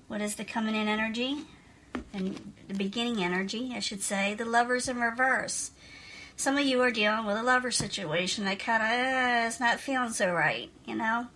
What is the coming in energy? And the beginning energy, I should say. The Lovers in reverse. Some of you are dealing with a lover situation that kind of is not feeling so right, you know.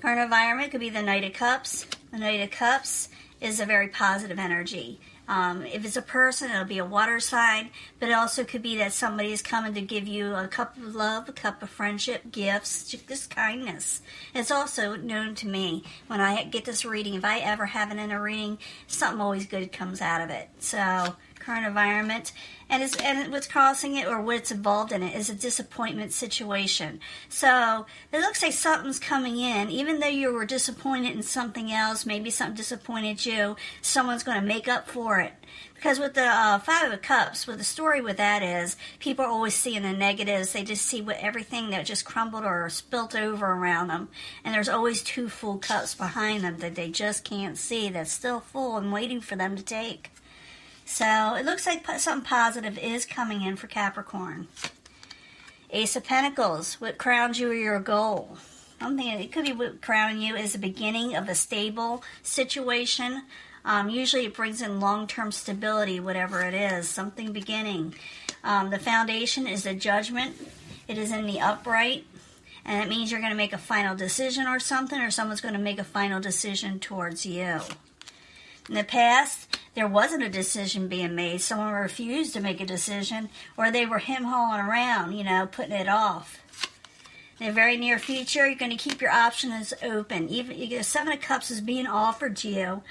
Current environment could be the Knight of Cups. The Knight of Cups is a very positive energy. If it's a person, it'll be a water sign, but it also could be that somebody is coming to give you a cup of love, a cup of friendship, gifts, just kindness. It's also known to me when I get this reading, if I ever have it in a reading, something always good comes out of it. So, current environment, and what's causing it or what's involved in it is a disappointment situation. So it looks like something's coming in, even though you were disappointed in something else, maybe something disappointed you, someone's going to make up for it. Because with the Five of Cups, what the story with that is, people are always seeing the negatives. They just see what everything that just crumbled or spilt over around them. And there's always two full cups behind them that they just can't see, that's still full and waiting for them to take. So it looks like something positive is coming in for Capricorn. Ace of Pentacles, what crowns you or your goal. I'm thinking it could be what crowning you is the beginning of a stable situation. Usually it brings in long-term stability, whatever it is, something beginning. The foundation is the Judgment. It is in the upright. And it means you're going to make a final decision or something, or someone's going to make a final decision towards you. In the past, there wasn't a decision being made. Someone refused to make a decision, or they were him-hawing around, you know, putting it off. In the very near future, you're going to keep your options open. Even Seven of Cups is being offered to you,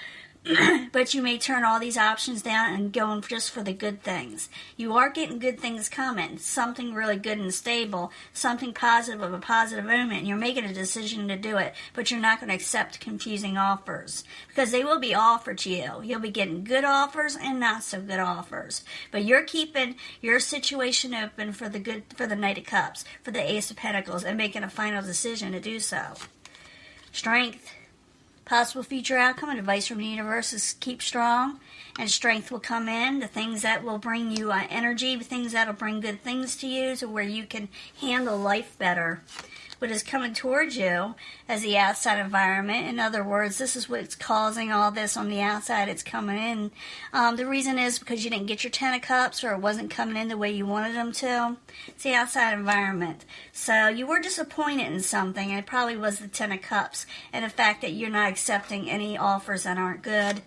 but you may turn all these options down and go just for the good things. You are getting good things coming, something really good and stable, something positive of a positive moment, and you're making a decision to do it, but you're not going to accept confusing offers, because they will be offered to you. You'll be getting good offers and not so good offers, but you're keeping your situation open for the Knight of Cups, for the Ace of Pentacles, and making a final decision to do so. Strength. Possible future outcome and advice from the universe is keep strong, and strength will come in. The things that will bring you energy, the things that will bring good things to you, to where you can handle life better. What is coming towards you as the outside environment. In other words, this is what's causing all this on the outside. It's coming in. The reason is because you didn't get your Ten of Cups, or it wasn't coming in the way you wanted them to. It's the outside environment. So you were disappointed in something, and it probably was the Ten of Cups, and the fact that you're not accepting any offers that aren't good.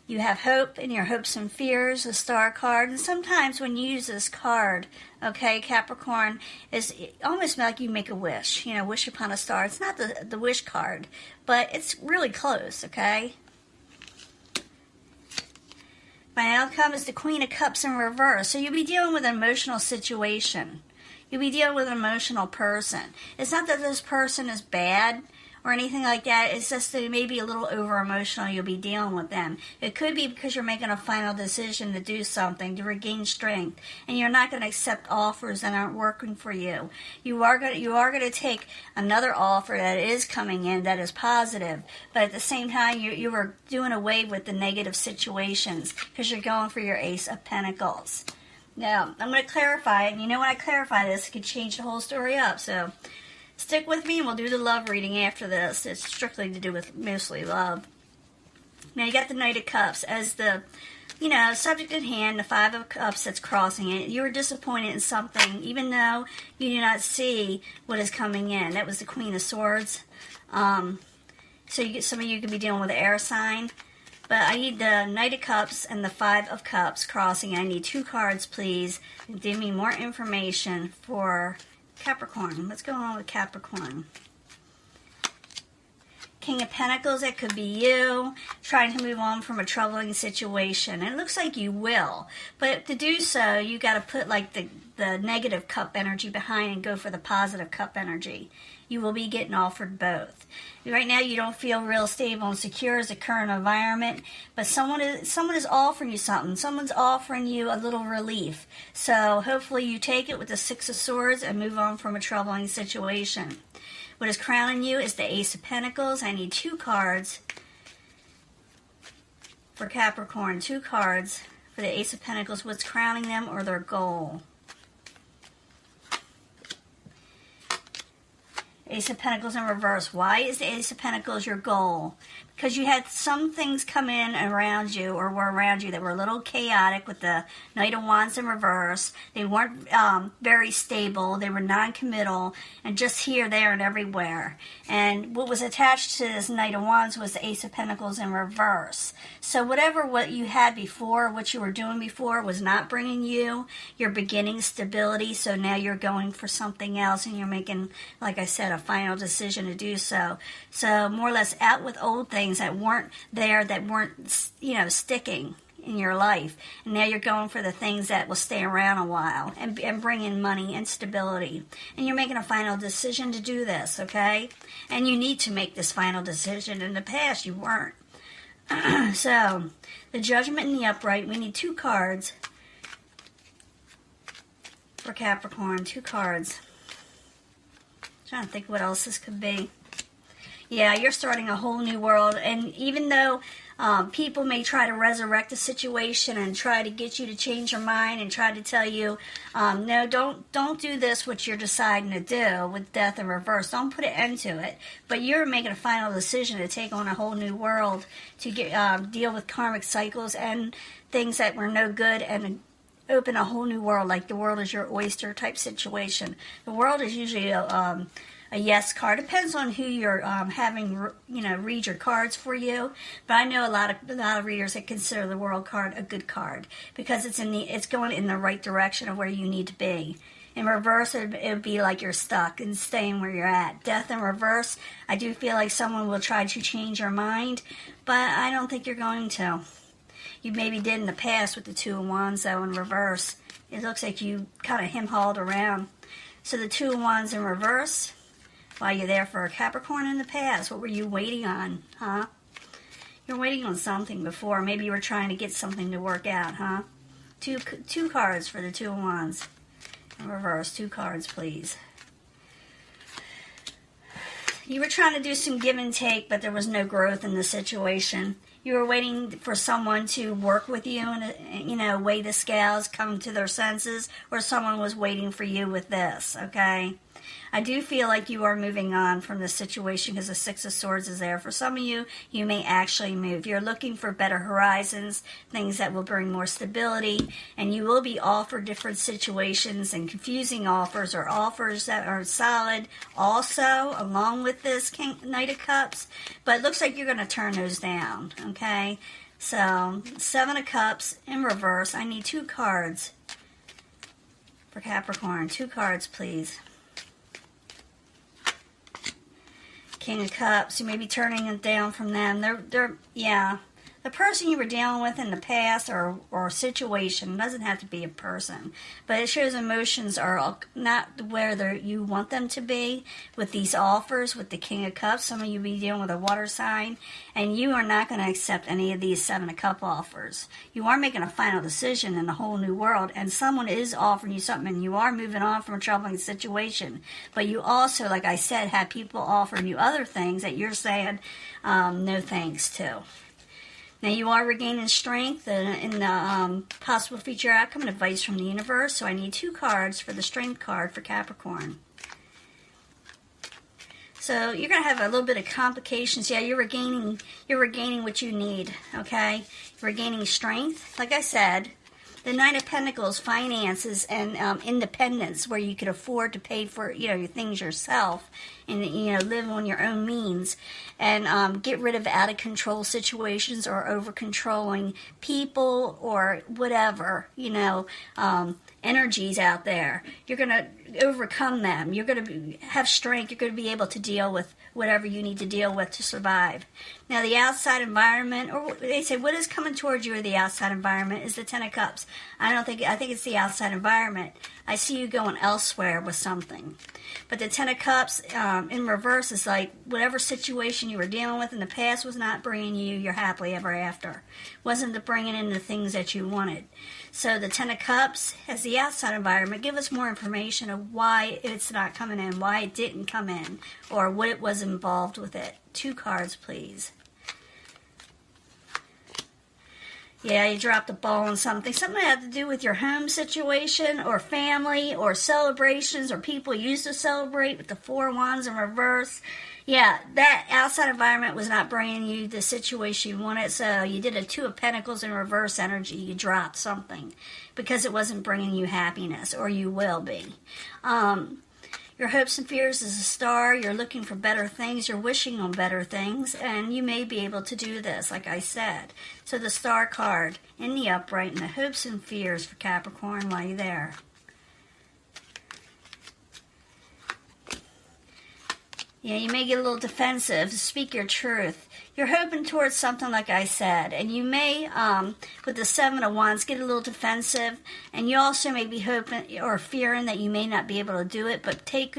You have hope in your hopes and fears, the Star card. And sometimes when you use this card, okay, Capricorn, is almost like you make a wish. You know, wish upon a star. It's not the wish card, but it's really close, okay? My outcome is the Queen of Cups in reverse. So you'll be dealing with an emotional situation. You'll be dealing with an emotional person. It's not that this person is bad or anything like that. It's just that maybe a little over-emotional you'll be dealing with them. It could be because you're making a final decision to do something, to regain strength, and you're not going to accept offers that aren't working for you. You are going to take another offer that is coming in that is positive, but at the same time you are doing away with the negative situations because you're going for your Ace of Pentacles. Now, I'm going to clarify, and you know when I clarify this, it could change the whole story up, so stick with me and we'll do the love reading after this. It's strictly to do with mostly love. Now you got the Knight of Cups as the, subject at hand, the Five of Cups that's crossing it. You were disappointed in something even though you do not see what is coming in. That was the Queen of Swords. So some of you could be dealing with an air sign. But I need the Knight of Cups and the Five of Cups crossing. I need 2 cards, please. And give me more information for Capricorn. What's going on with Capricorn? King of Pentacles, that could be you trying to move on from a troubling situation. And it looks like you will. But to do so, you got to put like the negative cup energy behind and go for the positive cup energy. You will be getting offered both. Right now you don't feel real stable and secure as a current environment, but someone is offering you something. Someone's offering you a little relief. So hopefully you take it with the Six of Swords and move on from a troubling situation. What is crowning you is the Ace of Pentacles. I need 2 cards for Capricorn. 2 cards for the Ace of Pentacles. What's crowning them or their goal? Ace of Pentacles in reverse. Why is the Ace of Pentacles your goal? Because you had some things come in around you or were around you that were a little chaotic with the Knight of Wands in reverse. They weren't very stable. They were non-committal and just here, there, and everywhere. And what was attached to this Knight of Wands was the Ace of Pentacles in reverse. So what you had before, what you were doing before was not bringing you your beginning stability. So now you're going for something else and you're making, like I said, a final decision to do so. So more or less out with old things that weren't there, that weren't, sticking in your life. And now you're going for the things that will stay around a while and bring in money and stability. And you're making a final decision to do this, okay? And you need to make this final decision. In the past, you weren't. So, the Judgment and the Upright, we need 2 cards for Capricorn. 2 cards. Trying to think what else this could be. Yeah, you're starting a whole new world, and even though people may try to resurrect the situation and try to get you to change your mind and try to tell you, no, don't do this, what you're deciding to do with Death in reverse. Don't put an end to it. But you're making a final decision to take on a whole new world, to deal with karmic cycles and things that were no good, and open a whole new world, like the world is your oyster type situation. The world is usually a yes card. Depends on who you're having, read your cards for you. But I know a lot of readers that consider the World card a good card because it's going in the right direction of where you need to be. In reverse, it would be like you're stuck and staying where you're at. Death in reverse, I do feel like someone will try to change your mind, but I don't think you're going to. You maybe did in the past with the 2 of Wands, though, in reverse. It looks like you kind of hem-hauled around. So the 2 of Wands in reverse, while you're there for a Capricorn in the past, what were you waiting on, huh? You're waiting on something before. Maybe you were trying to get something to work out, huh? Two cards for the 2 of Wands in reverse. 2 cards, please. You were trying to do some give and take, but there was no growth in the situation. You were waiting for someone to work with you and, weigh the scales, come to their senses, or someone was waiting for you with this, okay? I do feel like you are moving on from this situation because the 6 of Swords is there. For some of you, you may actually move. You're looking for better horizons, things that will bring more stability, and you will be offered different situations and confusing offers or offers that are solid also, along with this Knight of Cups. But it looks like you're going to turn those down, okay? So, 7 of Cups in reverse. I need 2 cards for Capricorn. 2 cards, please. King of Cups, you may be turning it down from them. They're the person you were dealing with in the past or a situation, doesn't have to be a person, but it shows emotions are not where you want them to be with these offers with the King of Cups. Some of you be dealing with a water sign, and you are not going to accept any of these 7 of Cups offers. You are making a final decision in a whole new world, and someone is offering you something, and you are moving on from a troubling situation. But you also, like I said, have people offering you other things that you're saying no thanks to. Now, you are regaining strength in the possible future outcome and advice from the universe. So I need 2 cards for the strength card for Capricorn. So you're going to have a little bit of complications. Yeah, you're regaining what you need, okay? You're regaining strength. Like I said, the 9 of Pentacles, finances, and independence, where you could afford to pay for your things yourself, and live on your own means, and get rid of out of control situations or over controlling people or whatever energies out there. You're going to overcome them. You're going to have strength. You're going to be able to deal with whatever you need to deal with to survive. Now, the outside environment, or they say what is coming towards you or the outside environment, is the 10 of Cups. I think it's the outside environment. I see you going elsewhere with something. But the 10 of Cups in reverse is like whatever situation you were dealing with in the past was not bringing you your happily ever after. Wasn't bringing in the things that you wanted. So the 10 of Cups has the outside environment. Give us more information of why it's not coming in, why it didn't come in, or what it was involved with it. 2 cards, please. Yeah, you dropped the ball on something. Something that had to do with your home situation or family or celebrations or people you used to celebrate with the 4 wands in reverse. Yeah, that outside environment was not bringing you the situation you wanted, so you did a 2 of Pentacles in reverse energy. You dropped something because it wasn't bringing you happiness, or you will be. Your hopes and fears is a star. You're looking for better things. You're wishing on better things. And you may be able to do this, like I said. So the star card in the upright and the hopes and fears for Capricorn while you're there. Yeah, you may get a little defensive. Speak your truth. You're hoping towards something, like I said, and you may, with the 7 of Wands, get a little defensive, and you also may be hoping or fearing that you may not be able to do it. But take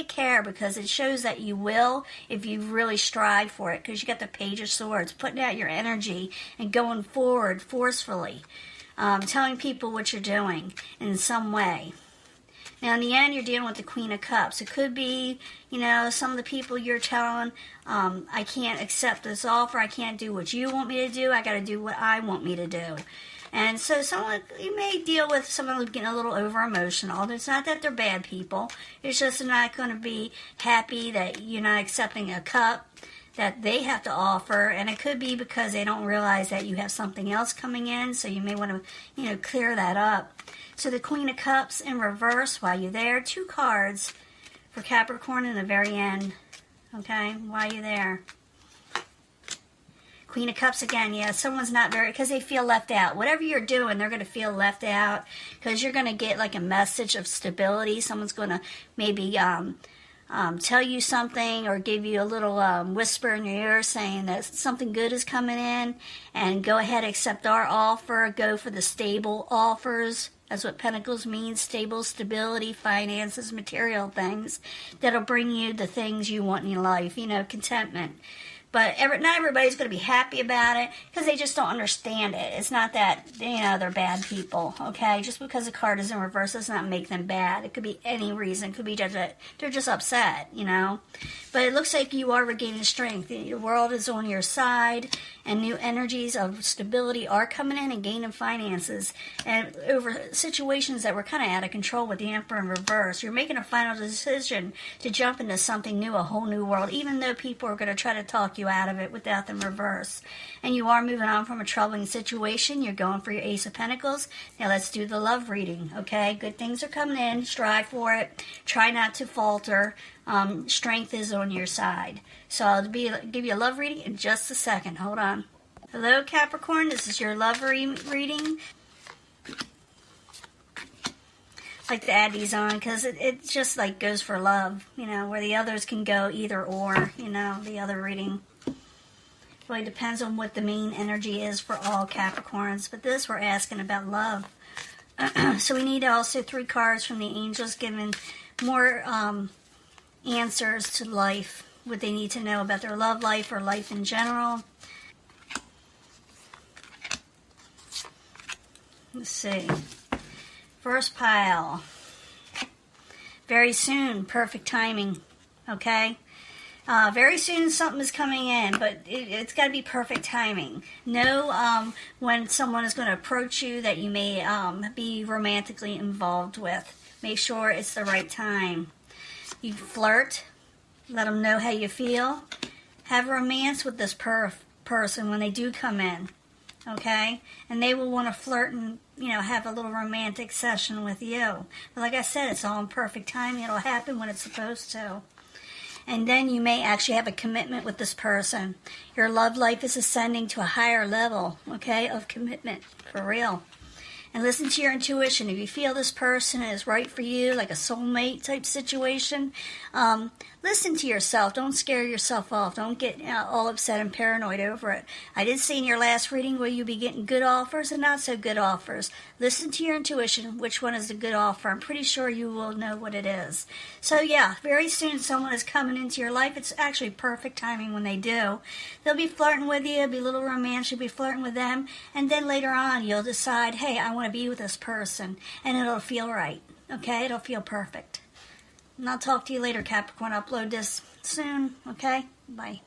care, because it shows that you will if you really strive for it. Because you got the Page of Swords, putting out your energy and going forward forcefully, telling people what you're doing in some way. Now, in the end, you're dealing with the Queen of Cups. It could be, some of the people you're telling, I can't accept this offer. I can't do what you want me to do. I got to do what I want me to do. And so you may deal with someone getting a little over-emotional. It's not that they're bad people. It's just they're not going to be happy that you're not accepting a cup that they have to offer. And it could be because they don't realize that you have something else coming in. So you may want to, clear that up. So the Queen of Cups in reverse while you're there. 2 cards for Capricorn in the very end. Okay, while you're there. Queen of Cups again. Yeah, someone's not because they feel left out. Whatever you're doing, they're going to feel left out because you're going to get like a message of stability. Someone's going to maybe tell you something or give you a little whisper in your ear saying that something good is coming in, and go ahead, accept our offer. Go for the stable offers. That's what Pentacles means: stable, stability, finances, material things that'll bring you the things you want in your life, contentment. But not everybody's going to be happy about it because they just don't understand it. It's not that, they're bad people, okay? Just because a card is in reverse does not make them bad. It could be any reason. It could be just that they're just upset, But it looks like you are regaining strength. The world is on your side, and new energies of stability are coming in and gaining finances. And over situations that were kind of out of control with the Emperor in reverse, you're making a final decision to jump into something new, a whole new world, even though people are going to try to talk you out of it with death in reverse. And you are moving on from a troubling situation. You're going for your Ace of Pentacles. Now let's do the love reading, okay? Good things are coming in. Strive for it. Try not to falter. Strength is on your side. So I'll give you a love reading in just a second. Hold on. Hello, Capricorn. This is your love reading. I like to add these on because it just like goes for love, where the others can go either or, the other reading. Really depends on what the main energy is for all Capricorns. But this, we're asking about love. So we need also 3 cards from the angels giving more answers to life, what they need to know about their love life or life in general. Let's see. First pile. Very soon, perfect timing, okay? Very soon something is coming in, but it's got to be perfect timing. Know when someone is going to approach you that you may be romantically involved with. Make sure it's the right time. You flirt, let them know how you feel. Have romance with this person when they do come in, okay? And they will want to flirt and, have a little romantic session with you. But like I said, it's all in perfect timing. It'll happen when it's supposed to. And then you may actually have a commitment with this person. Your love life is ascending to a higher level, okay, of commitment, for real. And listen to your intuition. If you feel this person is right for you, like a soulmate type situation, listen to yourself. Don't scare yourself off. Don't get all upset and paranoid over it. I did see in your last reading where you'll be getting good offers and not so good offers. Listen to your intuition. Which one is the good offer? I'm pretty sure you will know what it is. So yeah, very soon someone is coming into your life. It's actually perfect timing when they do. They'll be flirting with you. It'll be a little romance. You'll be flirting with them. And then later on, you'll decide, hey, I want to be with this person. And it'll feel right. Okay? It'll feel perfect. And I'll talk to you later, Capricorn. I'll upload this soon. Okay? Bye.